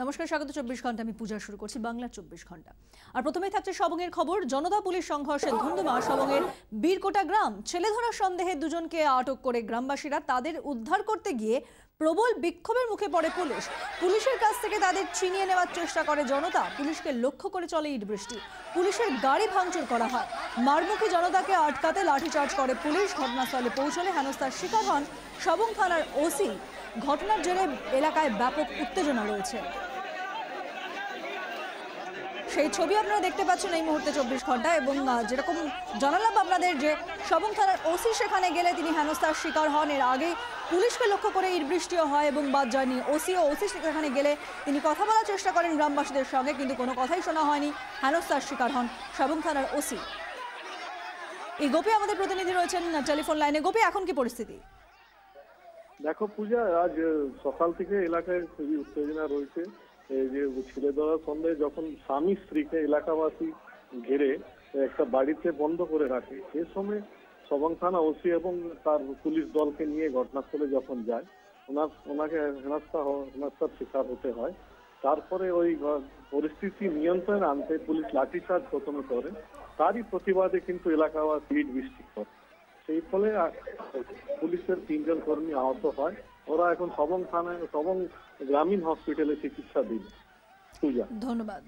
নমস্কার, স্বাগত 24 ঘন্টা। আমি পূজা, শুরু করছি বাংলা 24 ঘন্টা। আর প্রথমেই থাকছে সবংয়ের খবর। জনতা পুলিশ সংঘর্ষে ধুন্ধুমা সবংয়ের বীরকোটা গ্রাম। ছেলে ধরার সন্দেহে দুজনকে আটক করে গ্রামবাসীরা। তাদের উদ্ধার করতে গিয়ে প্রবল বিক্ষোভের মুখে পড়ে পুলিশ। পুলিশের কাছ থেকে তাদের ছিনিয়ে নেওয়ার চেষ্টা করে জনতা। পুলিশকে লক্ষ্য করে চলে ইট বৃষ্টি। পুলিশের গাড়ি ভাঙচুর করা হয়। মারমুখী জনতাকে আটকাতে লাঠিচার্জ করে পুলিশ। ঘটনাস্থলে পৌঁছলে হেনস্থার শিকার হন সবং থানার ওসি। ঘটনার জেরে এলাকায় ব্যাপক উত্তেজনা রয়েছে। সেই ছবি আপনারা দেখতে পাচ্ছেন এই মুহূর্তে 24 ঘন্টা। এবং যেরকম জানালাম আপনাদের যে সবং থানার ওসি সেখানে গেলে তিনি হেনস্থার শিকার হন। এর আগেই পুলিশকে লক্ষ্য করে ইট বৃষ্টিও হয় এবং বাদ যায়নি। ওসি সেখানে গেলে তিনি কথা বলার চেষ্টা করেন গ্রামবাসীদের সঙ্গে, কিন্তু কোনো কথাই শোনা হয়নি। হেনস্থার শিকার হন সবং থানার ওসি। এই গোপী আমাদের প্রতিনিধি রয়েছেন টেলিফোন লাইনে। গোপী, এখন কি পরিস্থিতি? দেখো পূজা, আজ সকাল থেকে এলাকায় খুবই উত্তেজনা রয়েছে। এই যে ছেলে ধরার সন্দেহে যখন স্বামী স্ত্রীকে এলাকাবাসী ঘিরে একটা বাড়িতে বন্ধ করে রাখে, সে সময় সবং থানা ওসি এবং তার পুলিশ দলকে নিয়ে ঘটনাস্থলে যখন যায়, ওনাকে হেনস্থার শিকার হতে হয়। তারপরে ওই পরিস্থিতি নিয়ন্ত্রণে আনতে পুলিশ লাঠিচার্জ প্রথমে করে। তারই প্রতিবাদে কিন্তু এলাকাবাসী ইট বৃষ্টি করে। সেই ফলে পুলিশের 3 জন কর্মী আহত হয়। ওরা এখন সবং গ্রামীণ হসপিটালে চিকিৎসা দিন। পূজা, ধন্যবাদ।